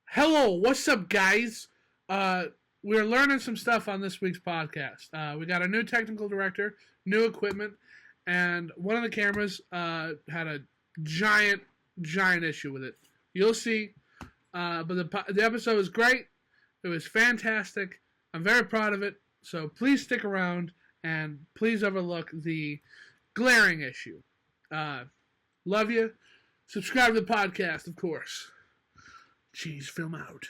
Hello, what's up, guys? We're learning some stuff on this week's podcast. We got a new technical director, new equipment, and one of the cameras had a giant, giant issue with it. You'll see. But the episode was great. It was fantastic. I'm very proud of it. So please stick around and please overlook the glaring issue. Love you. Subscribe to the podcast, of course. Cheese, film out.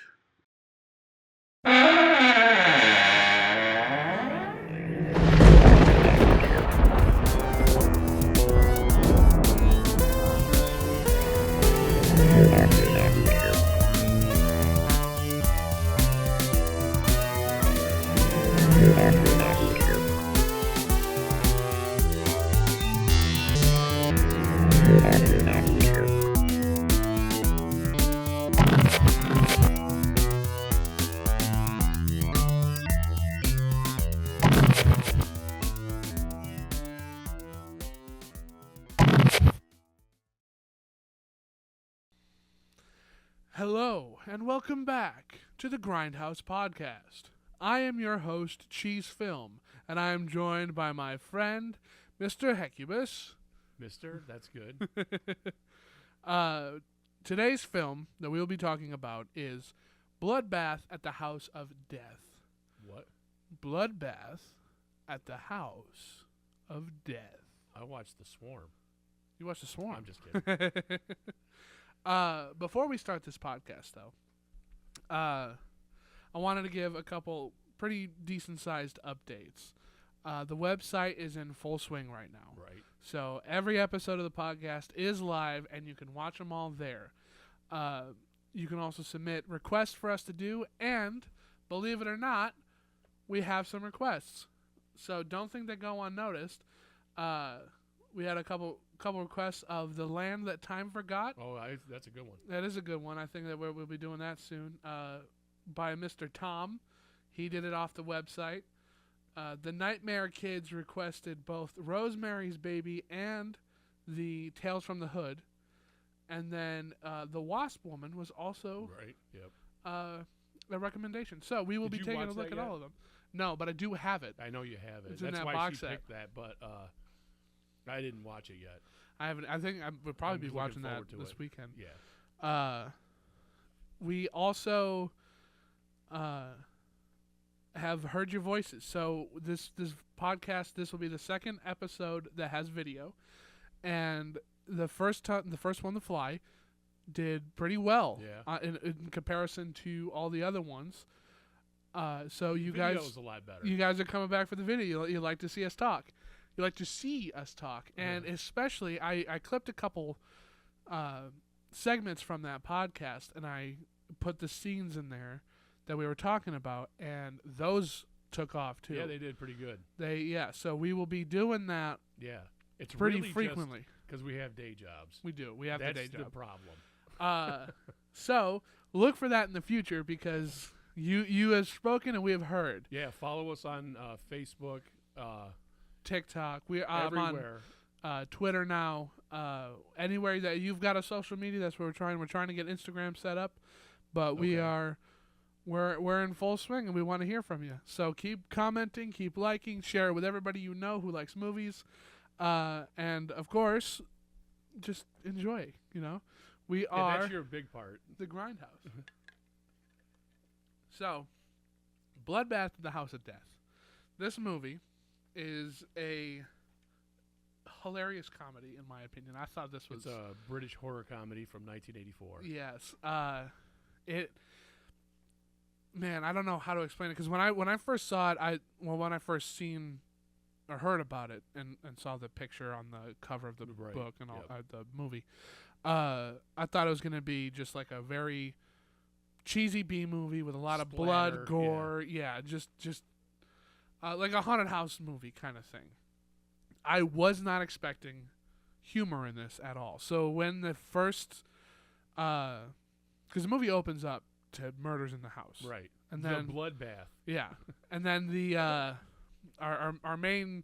Hello, and welcome back to the Grindhouse Podcast. I am your host, Cheese Film, and I am joined by my friend, Mr. Hecubus. Mister, that's good. Today's film that we will be talking about is Bloodbath at the House of Death. What? Bloodbath at the House of Death. I watched The Swarm. You watched The Swarm? I'm just kidding. Before we start this podcast, though, I wanted to give a couple pretty decent-sized updates. The website is in full swing right now. Right. So every episode of the podcast is live, and you can watch them all there. You can also submit requests for us to do, and believe it or not, we have some requests. So don't think they go unnoticed. We had a couple requests of The Land That Time Forgot. Oh, that's a good one. That is a good one. I think that we'll be doing that soon. By Mr. Tom. He did it off the website. The Nightmare Kids requested both Rosemary's Baby and the Tales from the Hood. And then the Wasp Woman was also Right, yep. a recommendation. So we will be taking a look at all of them. No, but I do have it. I know you have it. It's in That's that why box she set. picked that, but I didn't watch it yet. I haven't. I think I would probably be looking watching that forward to this it. weekend. Yeah. We also have heard your voices. So this podcast, this will be the second episode that has video, and the first one, The Fly, did pretty well. Yeah. In comparison to all the other ones. So you Video guys, is a lot better. you guys are coming back for the video. You like to see us talk. You like to see us talk, and especially I clipped a couple segments from that podcast, and I put the scenes in there that we were talking about, and those took off too. Yeah, they did pretty good. So we will be doing that Yeah. It's pretty really frequently. because we have day jobs. We do. We have That's the day job. the problem. So look for that in the future because you have spoken and we have heard. Yeah, follow us on Facebook, TikTok. I'm everywhere. on Twitter now. Anywhere that you've got a social media, that's what we're trying. We're trying to get Instagram set up, but we're in full swing and we want to hear from you. So keep commenting, keep liking, share it with everybody you know who likes movies, and of course, just enjoy. We are That's your big part. the Grindhouse. So, Bloodbath at the House of Death. This movie is a hilarious comedy, in my opinion. I thought this was It's a British horror comedy from 1984. yes. Man, I don't know how to explain it because when I first saw it, when I first seen or heard about it and saw the picture on the cover of the Right. book and all Yep. the movie, I thought it was gonna be just like a very cheesy B movie with a lot of blood, Splatter, gore, just like a haunted house movie kind of thing. I was not expecting humor in this at all. So when the first, because the movie opens up to murders in the house, Right. and The then bloodbath. yeah, and then the our main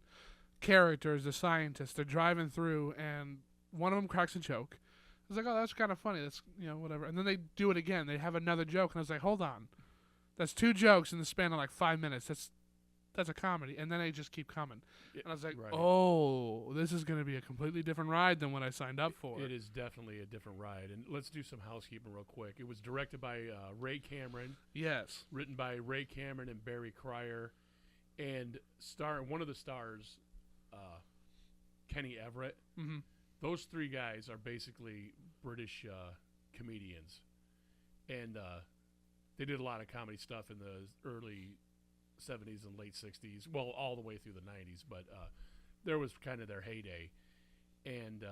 characters, the scientists, they're driving through, and one of them cracks a joke, was like, oh, that's kind of funny. That's, you know, whatever. And then they do it again. They have another joke, and I was like, hold on, that's 2 jokes in the span of like 5 minutes. That's a comedy. And then they just keep coming. And I was like, Right. oh, this is going to be a completely different ride than what I signed up for. It is definitely a different ride. And let's do some housekeeping real quick. It was directed by Ray Cameron, Yes. written by Ray Cameron and Barry Cryer, and one of the stars, Kenny Everett. Mm-hmm. Those 3 guys are basically British comedians, and they did a lot of comedy stuff in the early 70s and late 60s, well, all the way through the 90s, but there was kind of their heyday, and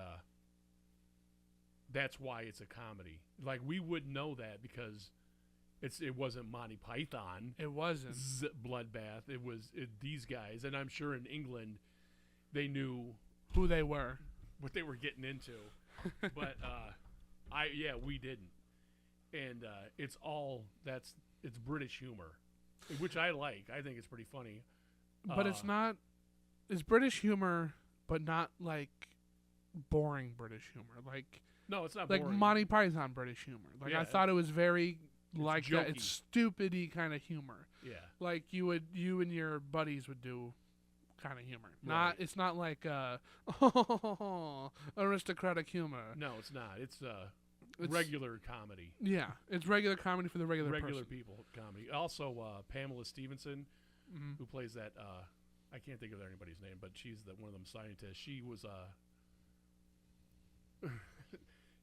that's why it's a comedy. Like, we would know that because it wasn't Monty Python. It wasn't. Bloodbath. It was these guys, and I'm sure in England they knew Who they were. what they were getting into, but we didn't, and it's British humor, which I like. I think it's pretty funny, But it's not. It's British humor, but not like boring British humor. Like no, it's not like boring. Monty Python British humor. Like Yeah, I thought it was very like that. jokey. It's stupid-y kind of humor. Yeah, Like you and your buddies would do kind of humor. Right. It's not like aristocratic humor. no, it's not. It's It's- regular comedy, Yeah, it's regular comedy for the regular person. people comedy. Also, Pamela Stevenson, Mhm. who plays that. I can't think of anybody's name, but she's one of them scientists. She was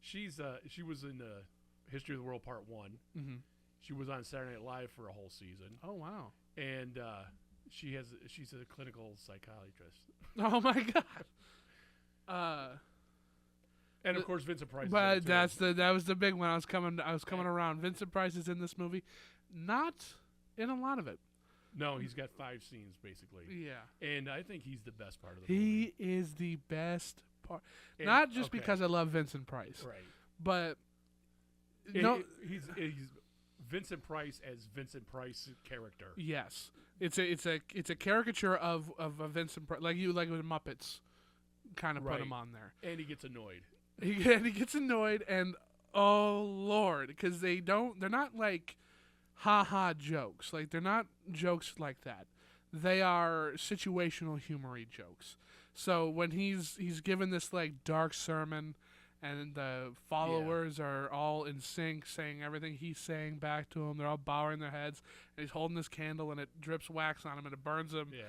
she was in History of the World Part 1. Mhm. She was on Saturday Night Live for a whole season, Oh wow. and she's a clinical psychiatrist. Oh my god. And of course, Vincent Price. But is in it, too. that was the big one. I was coming around. Vincent Price is in this movie, not in a lot of it. No, he's got 5 scenes basically, Yeah, and I think he's the best part of the movie. he is the best part. And- Not just okay, because I love Vincent Price, right? but And no. he's Vincent Price as Vincent Price character. Yes, it's a caricature of a Vincent Price, like with Muppets, kind of put Right. him on there. And he gets annoyed. He gets annoyed, and oh lord, because they're not like ha jokes. Like they're not jokes like that. They are situational humory jokes. So when he's given this like dark sermon, and the followers are all in sync, saying everything he's saying back to him, they're all bowing their heads, and he's holding this candle, and it drips wax on him, and it burns him. Yeah,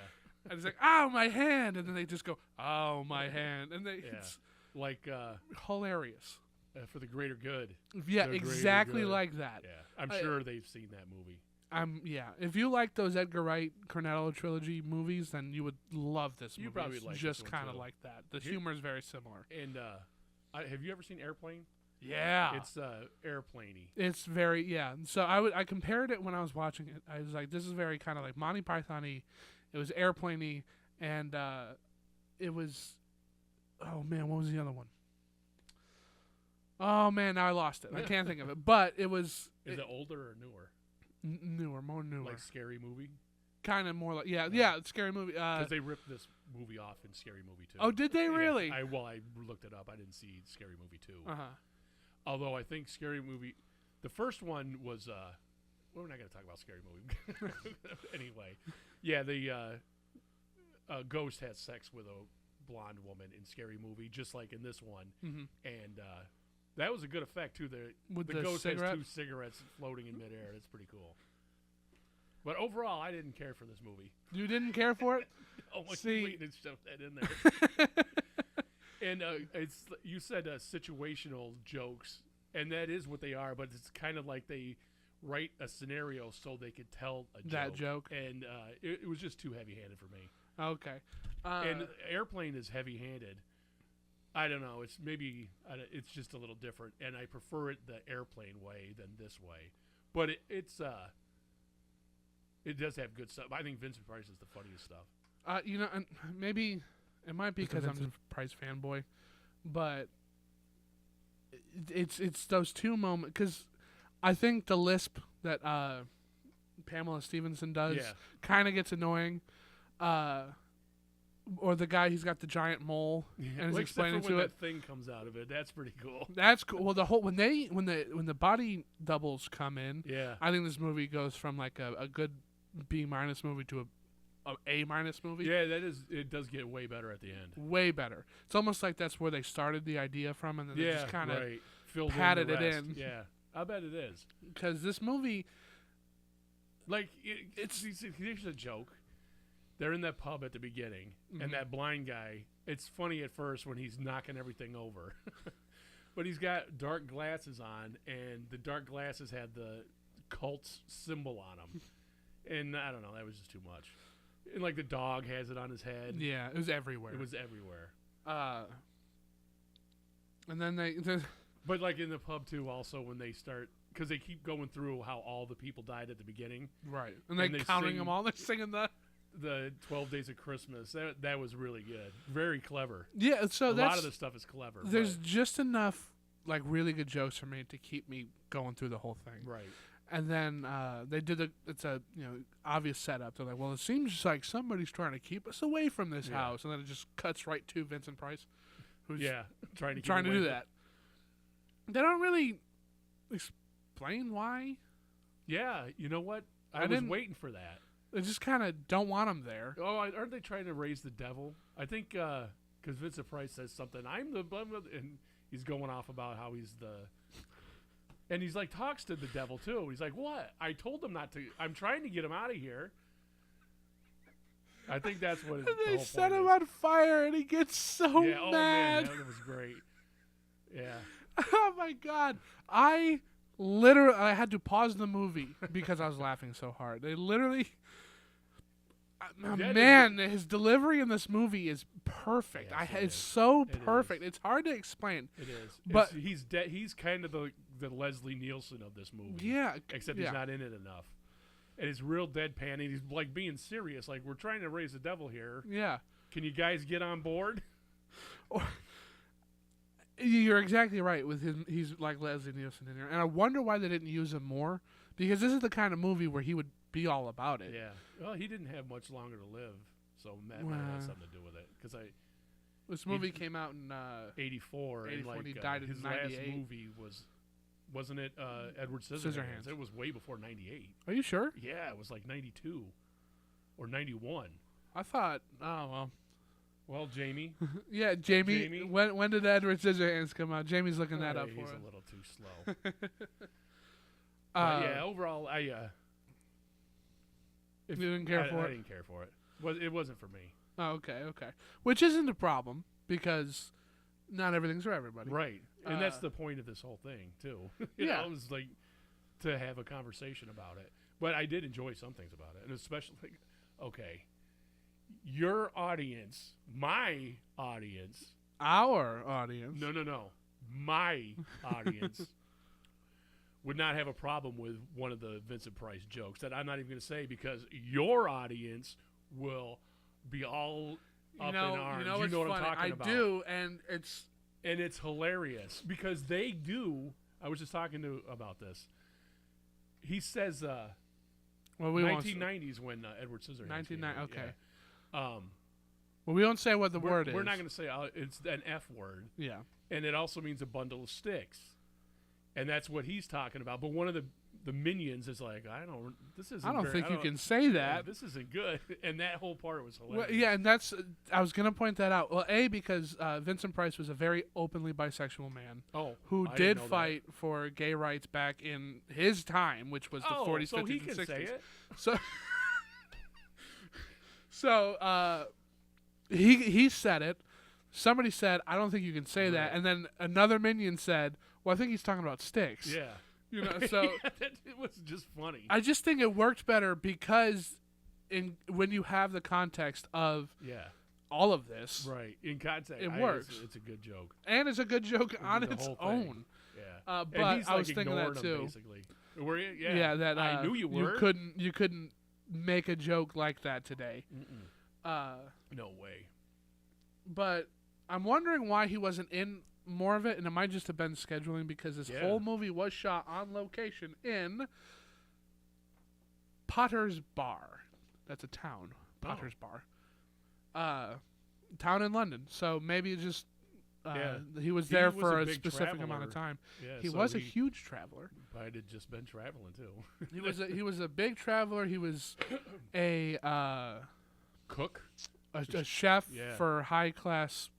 And he's like, "Ow, my hand!" And then they just go, "Ow, my hand!" And yeah. it's Like hilarious. for the greater good. Yeah, The greater exactly good. like that. Yeah, I'm I- sure they've seen that movie. If you like those Edgar Wright Cornetto trilogy movies, then you would love this movie. You probably It's like this just one, kind of too. like that. The Here- humor is very similar. And have you ever seen Airplane? Yeah, It's airplane-y. it's very So I compared it when I was watching it. I was like, this is very kind of like Monty Python-y. It was airplane-y, and it was. Oh man, what was the other one? Oh man, now I lost it. I can't think of it. But it was Is it older or newer? more newer, Like Scary Movie? kind of more like yeah, scary movie. Because they ripped this movie off in Scary Movie 2. Oh, did they Yeah, really? I looked it up. I didn't see Scary Movie 2. Uh-huh. Although I think Scary Movie, the first one was, well, we're not going to talk about Scary Movie. Anyway, yeah, the ghost has sex with a blonde woman in Scary Movie, just like in this one. Mm-hmm. And that was a good effect, too. With the the ghost cigarette? has 2 cigarettes floating in midair. That's pretty cool. But overall, I didn't care for this movie. You didn't care for it? Oh, my See- waiting to shove that in there. And you said situational jokes, and that is what they are. But it's kind of like they write a scenario so they could tell a joke. That joke? And it was just too heavy-handed for me. Okay. And Airplane is heavy-handed. I don't know. It's just a little different, and I prefer it the Airplane way than this way. But it does have good stuff. I think Vincent Price is the funniest stuff. And maybe it might be because I'm a Price fanboy, but it's those 2 moments, because I think the lisp that Pamela Stevenson does Yeah. kind of gets annoying or the guy who's got the giant mole and is Well, explaining except for to when it. that thing comes out of it. That's pretty cool. That's cool. Well, the whole when the body doubles come in, Yeah. I think this movie goes from like a good B- movie to a A- movie. Yeah, it does get way better at the end. Way better. It's almost like that's where they started the idea from, and then they Yeah, just kind of right. Filled patted in the it rest. in. Yeah, I bet it is. Because this movie, Like, here's a joke. They're in that pub at the beginning, and that blind guy, it's funny at first when he's knocking everything over. But he's got dark glasses on, and the dark glasses had the cult's symbol on them. And I don't know, that was just too much. And, like, the dog has it on his head. yeah, it was everywhere. It was everywhere. And then they But, like, in the pub, too, also, when they start... Because they keep going through how all the people died at the beginning. right, and they counting them all. They're singing the 12 Days of Christmas. That was really good. Very clever. yeah. So A that's lot of the stuff is clever. there's just enough like really good jokes for me to keep me going through the whole thing. right. And then they did it's a obvious setup. They're like, well, it seems like somebody's trying to keep us away from this Yeah. house, and then it just cuts right to Vincent Price, who's Yeah, trying to trying to away do from- that. They don't really explain why. Yeah, you know what? I I was didn't- waiting for that. They just kind of don't want him there. Oh, aren't they trying to raise the devil? I think because Vincent Price says something. I'm the and he's going off about how he's the. And he's like talks to the devil too. He's like, "What? I told him not to. I'm trying to get him out of here." I think that's what. And the they whole set point him is. on fire, and he gets so Yeah. Oh mad. man, that was great. Yeah. Oh my god! I had to pause the movie because I was laughing so hard. They literally. That Man, his delivery in this movie is perfect. Yes, it It's is. so It perfect. is. It's hard to explain. It is. But- he's he's kind of the Leslie Nielsen of this movie. Yeah, Except yeah. he's not in it enough. And it's real deadpan. And he's like being serious. Like, we're trying to raise the devil here. Yeah, Can you guys get on board? you're exactly right with him. He's like Leslie Nielsen in here, and I wonder why they didn't use him more. Because this is the kind of movie where he would be all about it. Yeah. Well, he didn't have much longer to live. So that might have had something to do with it. Because This movie came out in 84. 84, And like, and he died in his 98. last movie wasn't it Edward Scissorhands? Scissorhands. It was way before 98. Are you sure? Yeah, it was like 92 or 91. I thought. Oh well. Well, Jamie. Yeah, Jamie. Jamie? When did Edward Scissorhands come out? Jamie's looking that up for He's us. a little too slow. But yeah, overall, you didn't care for I it. didn't care for it. It wasn't for me. Oh, okay. Which isn't a problem because not everything's for everybody. Right, and that's Uh, the point of this whole thing too. Yeah. It was like to have a conversation about it. But I did enjoy some things about it, and especially like, okay, your audience, my audience, Our audience. no, my audience would not have a problem with one of the Vincent Price jokes that I'm not even going to say because your audience will be all up in arms. You know what's what funny? I'm talking I about. do, and it's hilarious because they do. I was just talking to about this. He says, well, we won't. 1990s when Edward Scissorhands. 1990. Okay. Yeah. Well, we don't say what the word is. We're not going to say it's an F word, Yeah. and it also means a bundle of sticks, and that's what he's talking about. But one of the minions is like, I don't think you can say that. This isn't good, and that whole part was hilarious. Well, yeah, and that's. I was gonna point that out. Well, because Vincent Price was a very openly bisexual man who I didn't did know that. fight for gay rights back in his time, which was the 40s, so 50s, he and can 60s. say it. So he said it. Somebody said, "I don't think you can say that," Right. and then another minion said, "Well, I think he's talking about sticks." Yeah. You know, so it was just funny. I just think it worked better because when you have the context of Yeah. all of this, Right. In context, It works. It's a good joke. and it's a good joke on The its whole thing. own. Yeah. But and he's I like was thinking that ignoring him, too. basically. Were you? Yeah, Yeah. that I knew you were. You couldn't make a joke like that today. Mm-mm. No way. But I'm wondering why he wasn't in more of it, and it might just have been scheduling because this Yeah. whole movie was shot on location in Potter's Bar. That's a town. Potter's Bar. town in London. So maybe it's just Yeah. he was He there was for a a big specific amount of traveler. time. Yeah, He so was a huge traveler. Might have just been traveling too. He was a big traveler. He was a Cook. a chef Yeah. for high class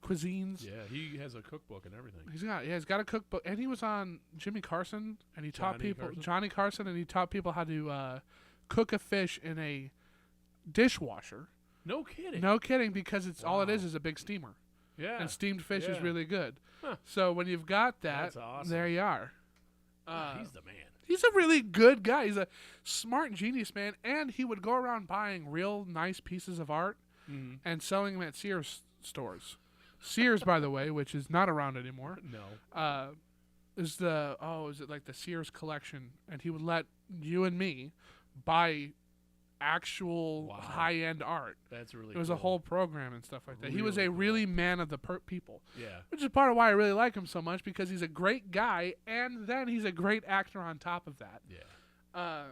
cuisines. Yeah, he has a cookbook and everything. He's got a cookbook, and he was on Jimmy Carson, and he taught Johnny people Carson? Johnny Carson, and he taught people how to cook a fish in a dishwasher. No kidding. No kidding, because it's all it Wow. is a big steamer, Yeah. and steamed fish is Yeah. really good. Huh. So when you've got that, That's awesome. there you are. He's the man. He's a really good guy. He's a smart, genius man, and he would go around buying real nice pieces of art Mm-hmm. and selling them at Sears stores. Sears, by the way, which is not around anymore, No. is it like the Sears collection? And he would let you and me buy actual Wow. high-end art. That's really It was cool. a whole program and stuff like that. He was a Really really man of the people, Yeah. which is part of why I really like him so much, because he's a great guy, and then he's a great actor on top of that. Yeah.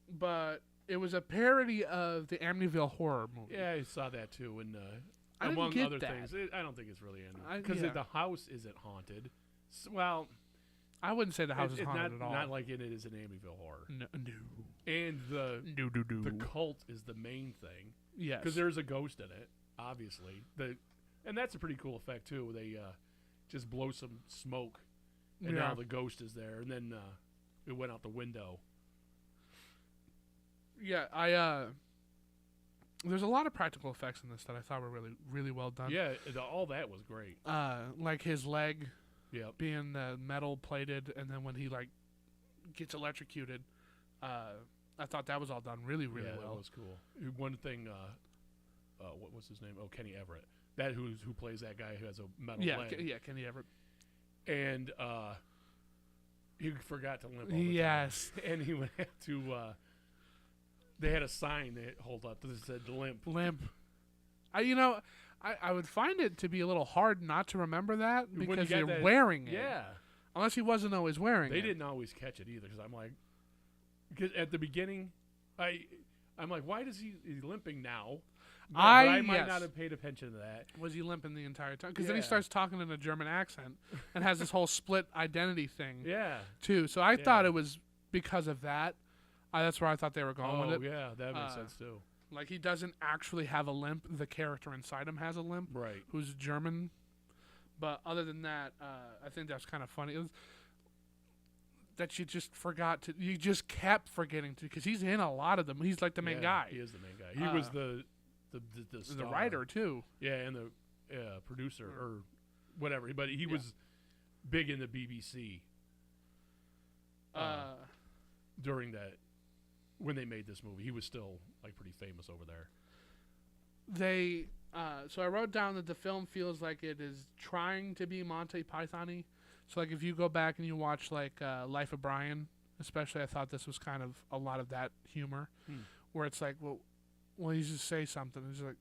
But it was a parody of the Amityville Horror movie. Yeah, I saw that too. And I didn't among get other that. things, I don't think it's really I- because yeah. the house isn't haunted. Well, I wouldn't say the house is it's haunted not, at all. not like it is an Amityville horror. No. And the cult is the main thing Yes. because there's a ghost in it, obviously. And that's a pretty cool effect too. They just blow some smoke, and Yeah. now the ghost is there, and then it went out the window. Yeah, there's a lot of practical effects in this that I thought were really, really well done. Yeah, all that was great. Like his leg Yep. being metal plated, and then when he like gets electrocuted, I thought that was all done really, really yeah, well. that was cool. One thing, what was his name? Oh, Kenny Everett. That who plays that guy who has a metal leg. Kenny Everett. And he forgot to limp. All the Yes. time. And he would have to. They had a sign that hold up that said limp. Limp. I would find it to be a little hard not to remember that When you because got you're that- wearing it. Yeah. Unless he wasn't always wearing it. They didn't always catch it either because I'm like, because at the beginning, I'm like, why is he limping now? But I might not have paid attention to that. Was he limping the entire time? Because then he Yeah. starts talking in a German accent and has this whole split identity thing Yeah. too. So I thought it was because of that. That's where I thought they were going with it. Yeah, that makes sense too. Like he doesn't actually have a limp. The character inside him has a limp, Right. who's German. But other than that, I think that's kind of funny. That you just forgot to. You just kept forgetting to, because he's in a lot of them. He's like the main Yeah, guy. He is the main guy. He was the The star. writer too. Yeah, and the producer or whatever. But he was big in the BBC during that when they made this movie. He was still like pretty famous over there. So I wrote down that the film feels like it is trying to be Monty Python-y. So like if you go back and you watch like Life of Brian, especially, I thought this was kind of a lot of that humor, where it's like, well, you just say something. It's like,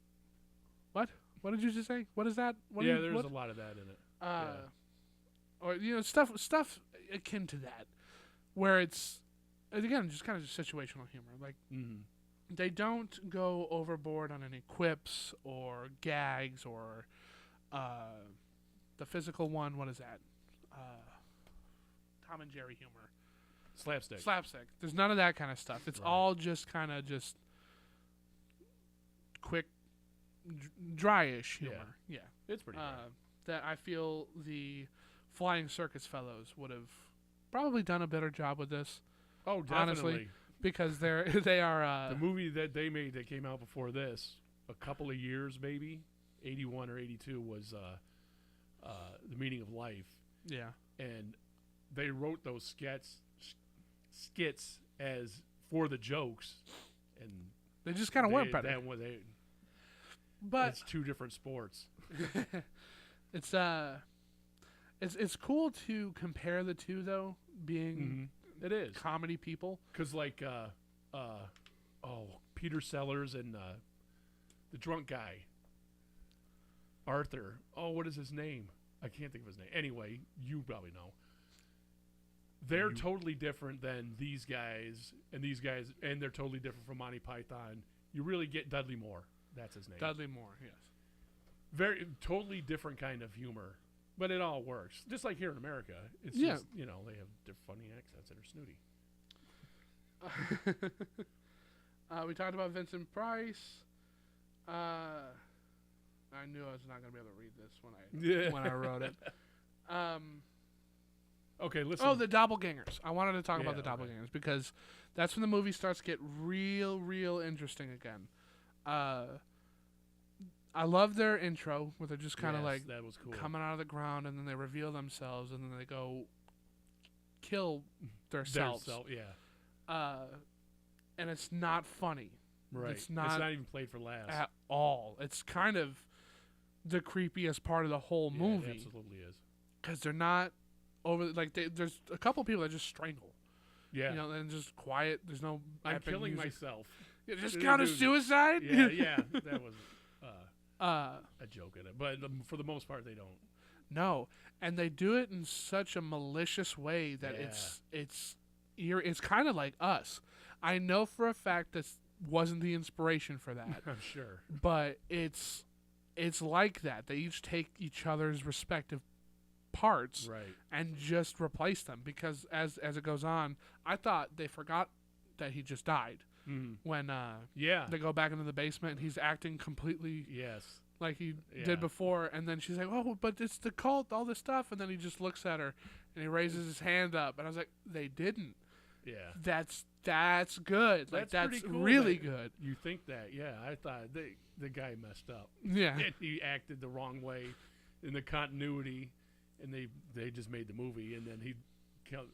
what? What did you just say? What is that? There's a lot of that in it. Or stuff akin to that, where it's again just kind of just situational humor. Like they don't go overboard on any quips or gags or the physical one. What is that? Tom and Jerry humor. Slapstick. There's none of that kind of stuff. It's all just kind of just quick, dryish humor. Yeah. It's pretty dry. That I feel the Flying Circus Fellows would have probably done a better job with this. Oh, definitely. Honestly, because they are the movie that they made that came out before this, a couple of years maybe, 81 or 82 was The Meaning of Life. Yeah. And they wrote those skits as for the jokes, and they just kind of weren't better. But it's two different sports. It's cool to compare the two though, being it is comedy people. Because like Peter Sellers and the drunk guy Arthur. Oh, what is his name? I can't think of his name. Anyway, you probably know. They're totally different than these guys, and they're totally different from Monty Python. You really get Dudley Moore. That's his name. Dudley Moore. Yes. Very totally different kind of humor, but it all works. Just like here in America, it's Yeah. just they have their funny accents that are snooty. We talked about Vincent Price. I knew I was not going to be able to read this when I wrote it. Okay, listen. Oh, the doppelgangers. I wanted to talk about the okay. doppelgangers because that's when the movie starts to get real interesting again. I love their intro where they're just kind of like that was cool. coming out of the ground, and then they reveal themselves, and then they go kill themselves. And it's not funny. Right. It's not even played for laughs. at all. It's kind of the creepiest part of the whole movie. It absolutely is. Because they're not over, there's a couple people that just strangle. Yeah. And just quiet. There's no I'm killing music. myself. You just count as suicide? Yeah. That was a joke in it. But for the most part, they don't. No. And they do it in such a malicious way that it's kind of like Us. I know for a fact this wasn't the inspiration for that. I'm sure. But it's like that. They each take each other's respective parts and just replace them, because as it goes on, I thought they forgot that he just died when they go back into the basement and he's acting completely like he did before, and then she's like, oh, but it's the cult, all this stuff, and then he just looks at her and he raises his hand up, and I was like, they didn't. That's good. That's cool, really good. You think that? Yeah, I thought the guy messed up. Yeah, and he acted the wrong way in the continuity, and they just made the movie, and then he killed.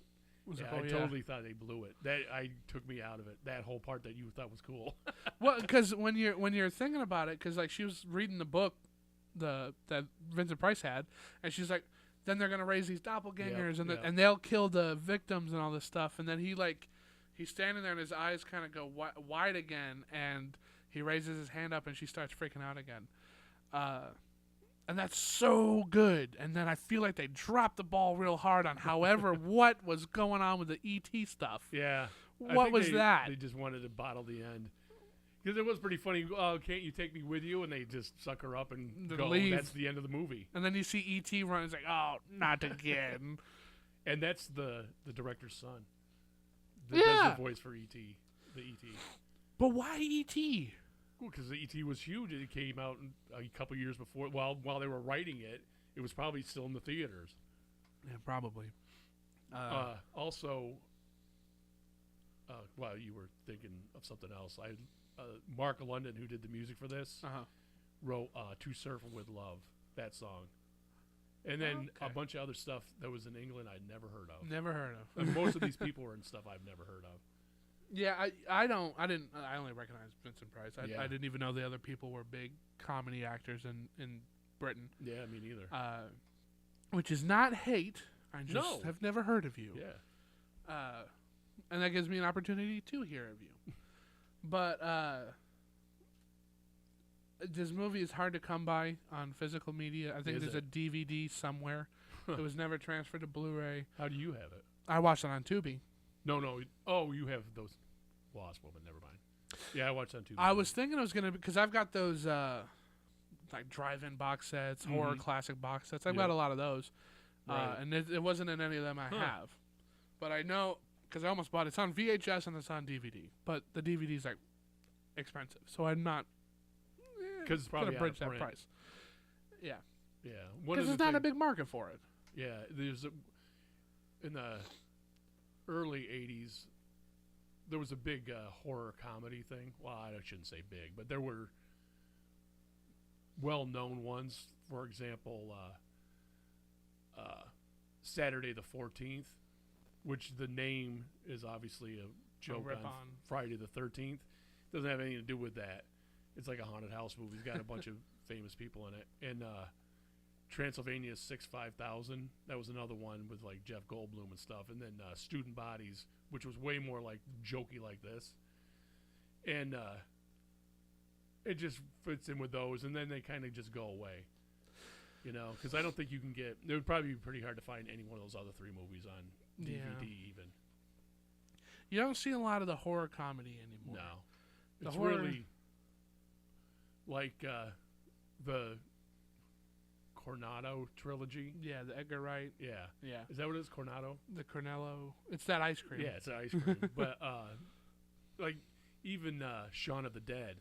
I totally thought they blew it. That took me out of it. That whole part that you thought was cool. Well, because when you're thinking about it, because like she was reading the book, that Vincent Price had, and she's like, then they're gonna raise these doppelgangers, and they'll kill the victims and all this stuff, and then he's standing there and his eyes kind of go wide again, and he raises his hand up and she starts freaking out again. And that's so good. And then I feel like they dropped the ball real hard on however what was going on with the E.T. stuff. Yeah. What was that? They just wanted to bottle the end. Because it was pretty funny. Oh, can't you take me with you? And they just suck her up and go. Leave. That's the end of the movie. And then you see E.T. run. It's like, oh, not again. And that's the director's son. That's the voice for E.T. The E.T. But why E.T.? Well, because the E.T. was huge. It came out a couple years before. While they were writing it, it was probably still in the theaters. Yeah, probably. Also, while you were thinking of something else, Mark London, who did the music for this, wrote "To Surf With Love," that song. And then a bunch of other stuff that was in England I'd never heard of. Never heard of. And most of these people were in stuff I've never heard of. Yeah, I only recognize Vincent Price. I didn't even know the other people were big comedy actors in Britain. Yeah, me neither. Which is not hate. I just have never heard of you. Yeah. And that gives me an opportunity to hear of you. But this movie is hard to come by on physical media. I think there's a DVD somewhere. It was never transferred to Blu-ray. How do you have it? I watched it on Tubi. No. Oh, you have those Wasp Woman. Never mind. Yeah, I watched on Tubi. I was thinking I was going to, because I've got those like drive-in box sets, horror classic box sets. I've got a lot of those. Right. And it wasn't in any of them I have. But I know, because I almost bought it. It's on VHS and it's on DVD. But the DVD's like expensive. So I'm not because it's probably bridge that price. Yeah. Yeah. Because there's not a big market for it. Yeah. In the early 80s, there was a big horror comedy thing. Well, I shouldn't say big, but there were well-known ones. For example, Saturday the 14th, which the name is obviously a joke on Friday the 13th. Doesn't have anything to do with that. It's like a haunted house movie. It's got a bunch of famous people in it. And Transylvania 65000, that was another one with like Jeff Goldblum and stuff. And then Student Bodies, which was way more like jokey like this. And it just fits in with those. And then they kind of just go away. You know, because I don't think you can get... It would probably be pretty hard to find any one of those other three movies on DVD even. You don't see a lot of the horror comedy anymore. No. It's really... like the Cornetto trilogy. Yeah, the Edgar Wright. Yeah. Yeah. Is that what it is? Cornetto? The Cornello. It's that ice cream. Yeah, it's ice cream. But like even Shaun of the Dead.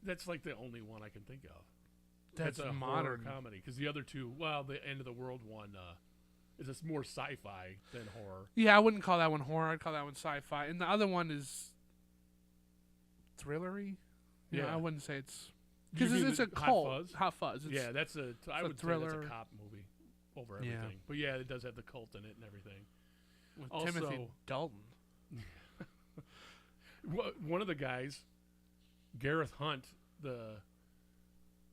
That's like the only one I can think of. That's a modern horror comedy because the other two, well, the End of the World one is just more sci-fi than horror. Yeah, I wouldn't call that one horror. I'd call that one sci-fi. And the other one is thrillery. Yeah, I wouldn't say it's because it's a cult. Hot Fuzz. Yeah, that's I would thriller. say that's a cop movie over everything. Yeah. But yeah, it does have the cult in it and everything. With Also, Timothy Dalton. One of the guys, Gareth Hunt,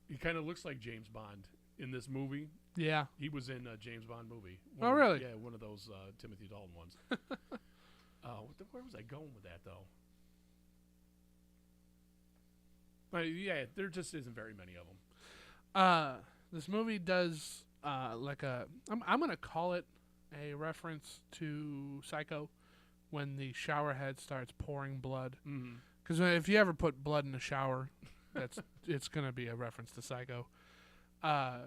he kind of looks like James Bond in this movie. Yeah. He was in a James Bond movie. Oh, really? Yeah, one of those Timothy Dalton ones. Where was I going with that, though? Yeah, there just isn't very many of them. This movie does I'm going to call it a reference to Psycho when the shower head starts pouring blood. Because if you ever put blood in a shower, it's going to be a reference to Psycho. I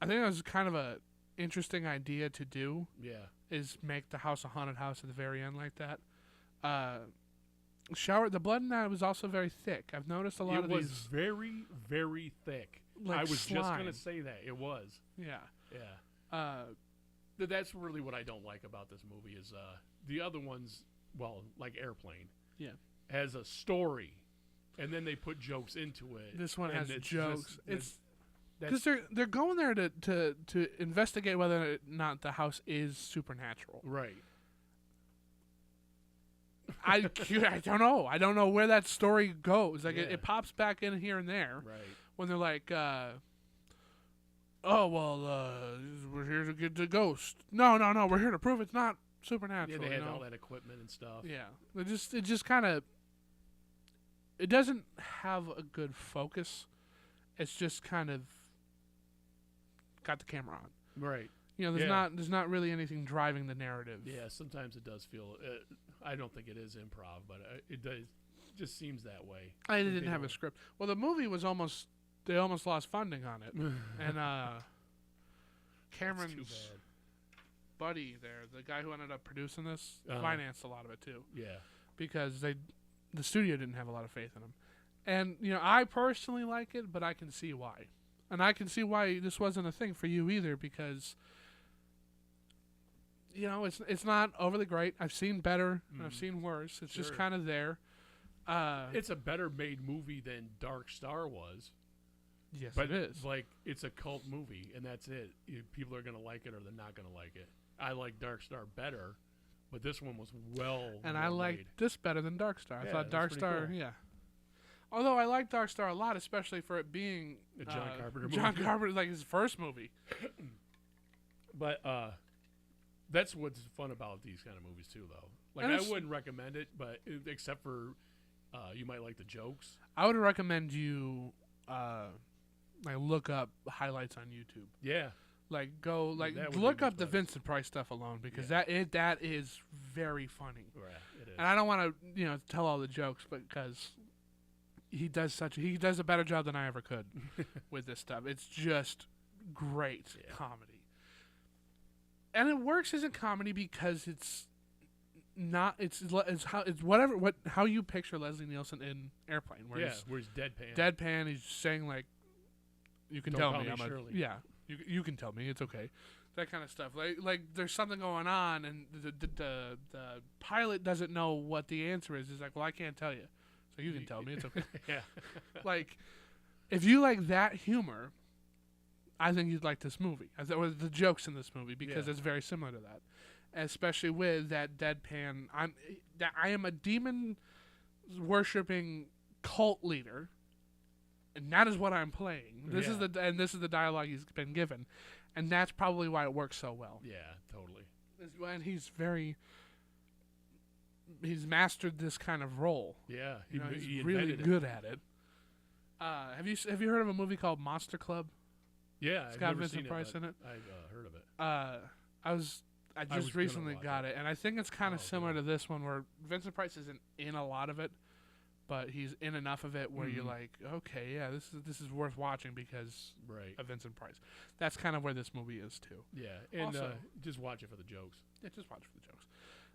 think that was kind of a interesting idea to do. Yeah. Is make the house a haunted house at the very end like that. The blood in that was also very thick. I've noticed a lot of these. It was very, very thick. Like I was slime. just going to say that. It was. Yeah. Yeah. That's really what I don't like about this movie is the other ones, well, like Airplane. Yeah. Has a story, and then they put jokes into it. This one has jokes. It's because they're going there to investigate whether or not the house is supernatural. Right. I don't know. I don't know where that story goes. Like it pops back in here and there. Right. When they're like, we're here to get the ghost. No, we're here to prove it's not supernatural. Yeah, they had all that equipment and stuff. Yeah. It just kind of. It doesn't have a good focus. It's just kind of got the camera on. Right. You know, there's not really anything driving the narrative. Yeah, sometimes it does feel. I don't think it is improv, but it does. Just seems that way. They didn't have a script. Well, the movie was they almost lost funding on it, and Cameron's buddy there, the guy who ended up producing this, financed a lot of it too. Yeah. Because the studio didn't have a lot of faith in him, and I personally like it, but I can see why, and I can see why this wasn't a thing for you either because. It's not overly great. I've seen better and I've seen worse. It's just kind of there. It's a better made movie than Dark Star was. Yes, but it is. Like it's a cult movie, and that's it. People are gonna like it or they're not gonna like it. I like Dark Star better, but this one was and I liked this better than Dark Star. I thought Dark Star, cool. yeah. Although I like Dark Star a lot, especially for it being a John Carpenter movie. John Carpenter, like his first movie. But that's what's fun about these kind of movies too, though. Like I wouldn't recommend it, but except for you might like the jokes. I would recommend you look up highlights on YouTube. Yeah. Look up the Vincent Price stuff alone because that is very funny. Right, it is. And I don't want to tell all the jokes, but because he does a better job than I ever could with this stuff. It's just great comedy. And it works as a comedy because it's not how you picture Leslie Nielsen in Airplane, where he's deadpan. Deadpan, he's saying like, "You can tell me, Shirley. you can tell me, it's okay," that kind of stuff. Like there's something going on, and the pilot doesn't know what the answer is. He's like, "Well, I can't tell you, so you can tell me, it's okay." Yeah, like if you like that humor. I think you'd like this movie. Or the jokes in this movie because it's very similar to that, especially with that deadpan. I am a demon worshipping cult leader, and that is what I'm playing. This is the dialogue he's been given, and that's probably why it works so well. Yeah, totally. And he's mastered this kind of role. Yeah, he's really good at it. Have you heard of a movie called Monster Club? Yeah, it's got Vincent Price in it. I've heard of it. I just recently got it, and I think it's kind of similar to this one, where Vincent Price isn't in a lot of it, but he's in enough of it where you're Mhm. like, okay, yeah, this is worth watching because Right. of Vincent Price. That's kind of where this movie is too. Yeah, and Also- just watch it for the jokes. Yeah, just watch for the jokes.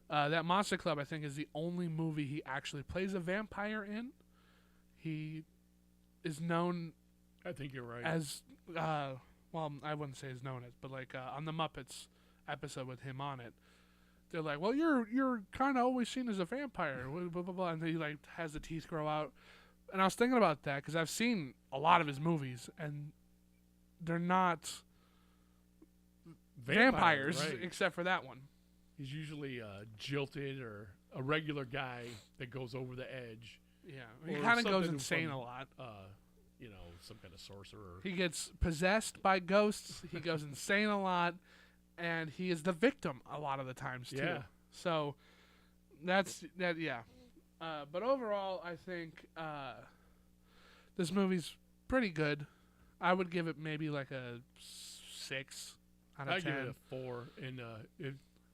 That Monster Club, I think, is the only movie he actually plays a vampire in. He is known I think you're right. as, well, I wouldn't say is known as, but like on the Muppets episode with him on it, they're like, well, you're kind of always seen as a vampire, blah, blah, blah, and he like has the teeth grow out. And I was thinking about that because I've seen a lot of his movies, and they're not vampires right. except for that one. He's usually jilted or a regular guy that goes over the edge. Yeah, he Or kind of goes something insane from- a lot. Some kind of sorcerer. He gets possessed by ghosts. He goes insane a lot, and he is the victim a lot of the times too. Yeah. So that's that. Yeah. But overall, I think this movie's pretty good. I would give it maybe like a 6 out of I 10. give it a 4, and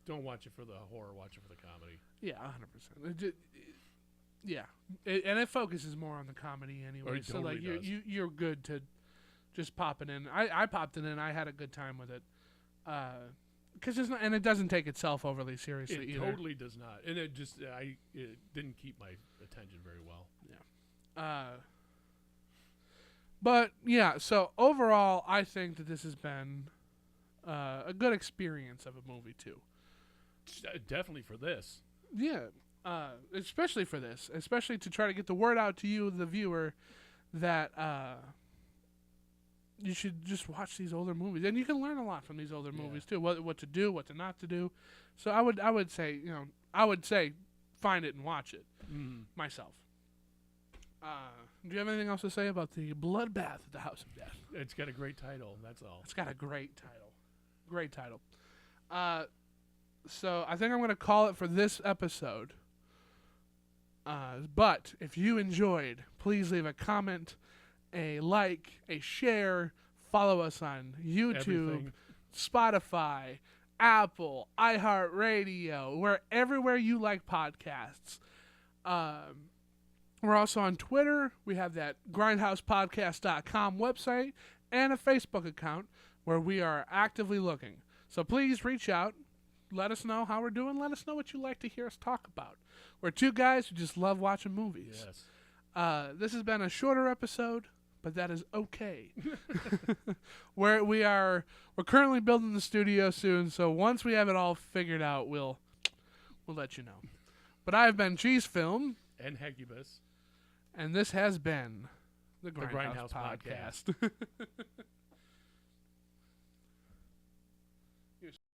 don't watch it for the horror. Watch it for the comedy. Yeah, 100%. Yeah, and it focuses more on the comedy anyway. It So totally like does. you're good to just pop it in. I popped it in. I had a good time with it. Because it's not, and it doesn't take itself overly seriously It either. totally does not, and it just it didn't keep my attention very well. But yeah, so overall, I think that this has been a good experience of a movie too. Definitely for this. Yeah, especially for this, especially to try to get the word out to you, the viewer, that you should just watch these older movies, and you can learn a lot from these older movies too. What to do, what to not to do. So I would say find it and watch it myself. Do you have anything else to say about the Bloodbath at the House of Death? It's got a great title. That's all. It's got a great title. Great title. So I think I'm going to call it for this episode. But if you enjoyed, please leave a comment, a like, a share. Follow us on YouTube, Everything. Spotify, Apple, iHeartRadio, everywhere you like podcasts. We're also on Twitter. We have that grindhousepodcast.com website and a Facebook account where we are actively looking. So please reach out. Let us know how we're doing. Let us know what you like to hear us talk about. We're two guys who just love watching movies. Yes. This has been a shorter episode, but that is okay. We're currently building the studio soon, so once we have it all figured out, we'll let you know. But I've been Cheese Film, And Hegubus. and this has been the Grindhouse Podcast.